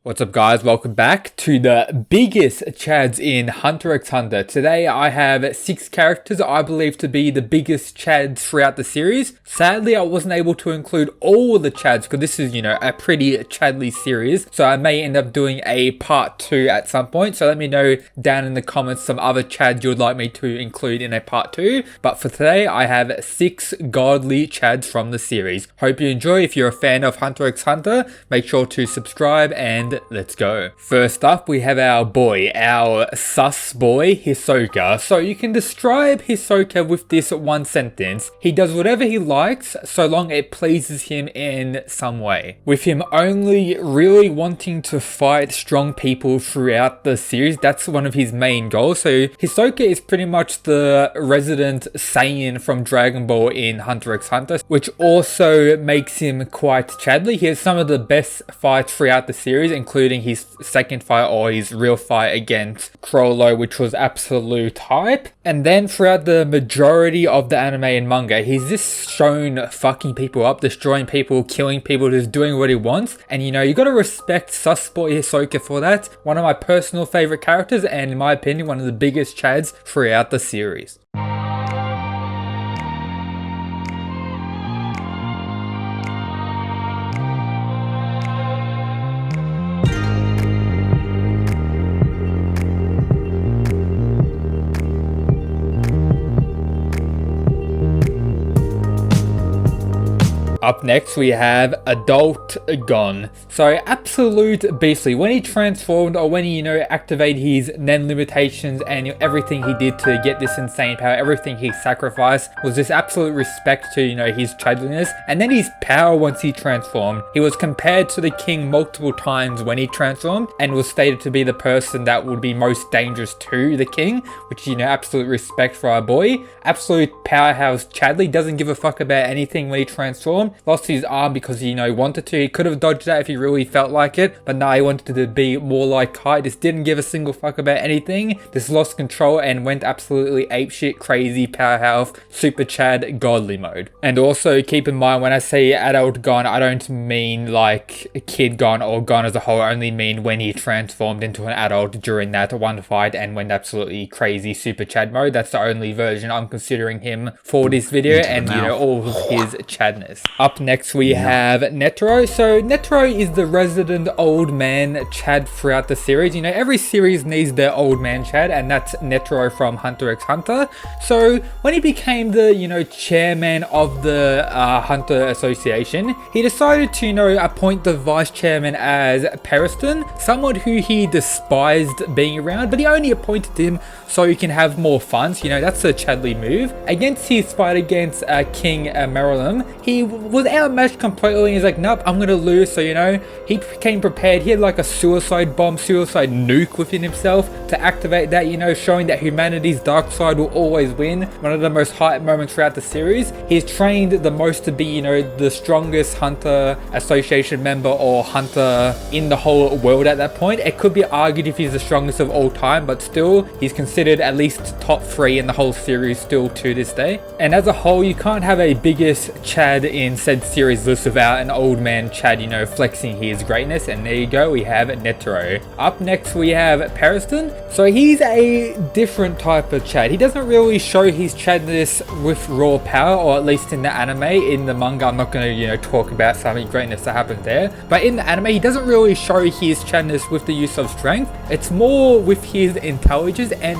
What's up guys, welcome back to the biggest chads in Hunter x Hunter. Today I have 6 characters I believe to be the biggest chads throughout the series. Sadly I wasn't able to include all the chads because this is, a pretty chadly series. So I may end up doing a part 2 at some point. So let me know down in the comments some other chads you would like me to include in a part 2. But for today I have 6 godly chads from the series. Hope you enjoy. If you're a fan of Hunter x Hunter, make sure to subscribe and let's go. First up, we have our boy, our sus boy, Hisoka. So you can describe Hisoka with this one sentence. He does whatever he likes, so long it pleases him in some way. With him only really wanting to fight strong people throughout the series, that's one of his main goals. So Hisoka is pretty much the resident Saiyan from Dragon Ball in Hunter x Hunter, which also makes him quite chadly. He has some of the best fights throughout the series, including his second fight or his real fight against Crollo, which was absolute hype. And then throughout the majority of the anime and manga, he's just shown fucking people up, destroying people, killing people, just doing what he wants. And you gotta respect sus boy Hisoka for that. One of my personal favorite characters, and in my opinion, one of the biggest chads throughout the series. Up next we have Adult Gon. So absolute beastly. When he transformed, or when he activated his Nen limitations and everything he did to get this insane power, everything he sacrificed was just absolute respect to his chadliness. And then his power once he transformed. He was compared to the king multiple times when he transformed, and was stated to be the person that would be most dangerous to the king, which absolute respect for our boy. Absolute powerhouse chadly, doesn't give a fuck about anything when he transformed. Lost his arm because he wanted to. He could have dodged that if he really felt like it, but no, he wanted to be more like Kai. Just didn't give a single fuck about anything. Just lost control and went absolutely apeshit, crazy, powerhouse, super chad, godly mode. And also keep in mind, when I say adult Gon, I don't mean like kid Gon or Gon as a whole. I only mean when he transformed into an adult during that one fight and went absolutely crazy, super chad mode. That's the only version I'm considering him for this video, and all of his chadness. Up next we have Netro. So Netro is the resident old man chad throughout the series. Every series needs their old man chad, and that's Netro from Hunter x Hunter. So when he became the chairman of the Hunter Association, he decided to appoint the vice chairman as Periston, someone who he despised being around, but he only appointed him so he can have more fun. So, that's a chadly move. Against his fight against King Merilim, he was outmatched completely. He's like, nope, I'm gonna lose. So he became prepared. He had like a suicide bomb, suicide nuke within himself to activate that, showing that humanity's dark side will always win. One of the most hype moments throughout the series. He's trained the most to be the strongest Hunter Association member or hunter in the whole world at that point. It could be argued if he's the strongest of all time, but still he's considered at least top 3 in the whole series still to this day. And as a whole, you can't have a biggest chad in said series list without an old man chad, flexing his greatness. And there you go, we have Netro. Up next we have Periston. So he's a different type of chad. He doesn't really show his chadness with raw power, or at least in the anime. In the manga, I'm not going to talk about some of the greatness that happens there, but in the anime he doesn't really show his chadness with the use of strength. It's more with his intelligence and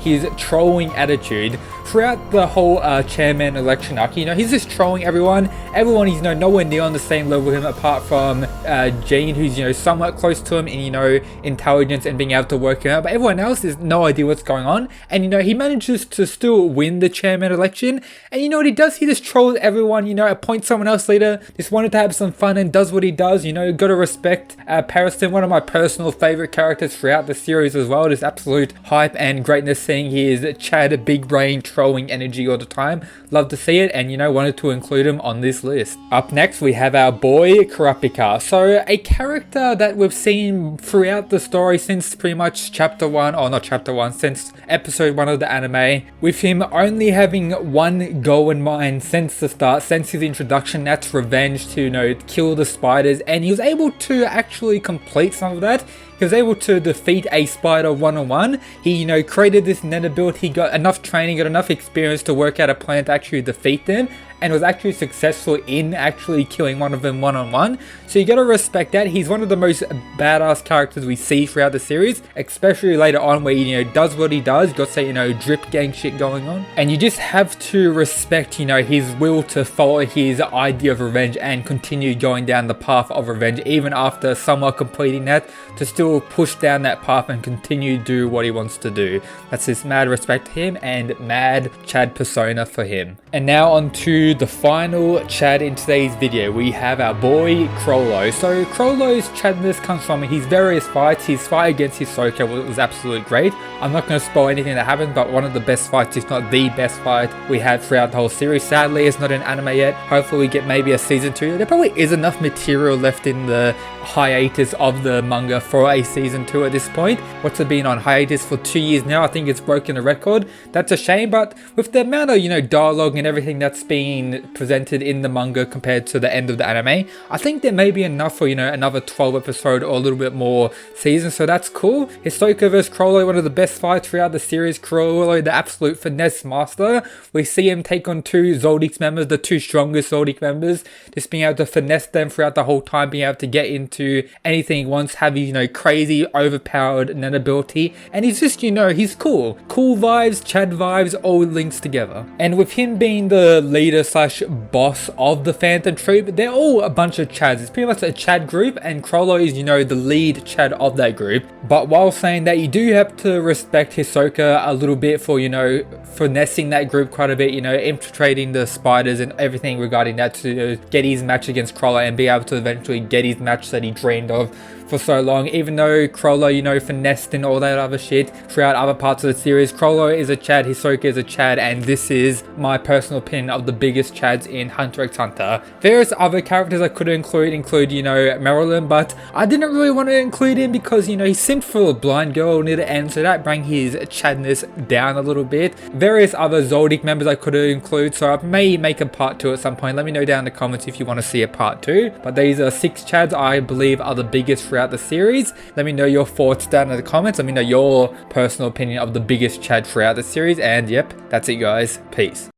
his trolling attitude throughout the whole chairman election arc. He's just trolling everyone. Everyone is nowhere near on the same level with him, apart from Jean, who's somewhat close to him in intelligence and being able to work him out, but everyone else has no idea what's going on. And he manages to still win the chairman election. And what he does, he just trolls everyone, appoints someone else leader, just wanted to have some fun and does what he does. Gotta respect Periston, one of my personal favorite characters throughout the series as well. Just absolute hype and greatness seeing his chad big brain trolling energy all the time. Love to see it, and wanted to include him on this list. list. Up next, we have our boy Karapika. So a character that we've seen throughout the story since pretty much chapter 1, or not chapter 1, since episode 1 of the anime, with him only having one goal in mind since the start, since his introduction, that's revenge, to, you know, kill the spiders, and he was able to actually complete some of that. He was able to defeat a spider one-on-one. He, you know, created this nether build. He got enough training, got enough experience to work out a plan to actually defeat them, and was actually successful in actually killing one of them one-on-one. So you gotta respect that. He's one of the most badass characters we see throughout the series, especially later on where he, you know, does what he does. You gotta say, you know, drip gang shit going on. And you just have to respect, you know, his will to follow his idea of revenge and continue going down the path of revenge, even after somewhat completing that, to still push down that path and continue to do what he wants to do. That's just mad respect to him and mad Chad persona for him. And now on to the final Chad in today's video. We have our boy Crollo. So Crollo's Chadness comes from his various fights. His fight against Hisoka was absolutely great. I'm not going to spoil anything that happened, but one of the best fights, if not the best fight we had throughout the whole series. Sadly, it's not an anime yet. Hopefully we get maybe a season 2. There probably is enough material left in the hiatus of the manga for a season 2 at this point. What's it been on hiatus for 2 years now? I think it's broken a record. That's a shame, but with the amount of, you know, dialogue and everything that's been presented in the manga compared to the end of the anime, I think there may be enough for, you know, another 12 episode or a little bit more seasons, so that's cool. Hisoka vs Crollo, one of the best fights throughout the series. Crollo, the absolute finesse master. We see him take on 2 Zoldyck members, the 2 strongest Zoldyck members, just being able to finesse them throughout the whole time, being able to get into anything he wants, have his, you know, crazy overpowered net ability, and he's just, you know, he's cool vibes, Chad vibes, all linked together. And with him being the leader slash boss of the Phantom Troop, they're all a bunch of Chads. It's pretty much a Chad group, and Crollo is, you know, the lead Chad of that group. But while saying that, you do have to respect Hisoka a little bit for, you know, finessing that group quite a bit, you know, infiltrating the spiders and everything regarding that to get his match against Crollo and be able to eventually get his match that he dreamed of for so long. Even though Crollo, you know, finessed and all that other shit throughout other parts of the series, Crollo is a Chad, Hisoka is a Chad, and this is my personal opinion of the biggest Chads in Hunter x Hunter. Various other characters I could include, you know, Marilyn, but I didn't really want to include him because, you know, he seemed for a blind girl near the end, so that bring his Chadness down a little bit. Various other Zoldyck members I could include, so I may make a part 2 at some point. Let me know down in the comments if you want to see a part 2. But these are 6 Chads I believe are the biggest throughout the series. Let me know your thoughts down in the comments. Let me know your personal opinion of the biggest Chad throughout the series. And yep, that's it guys. Peace.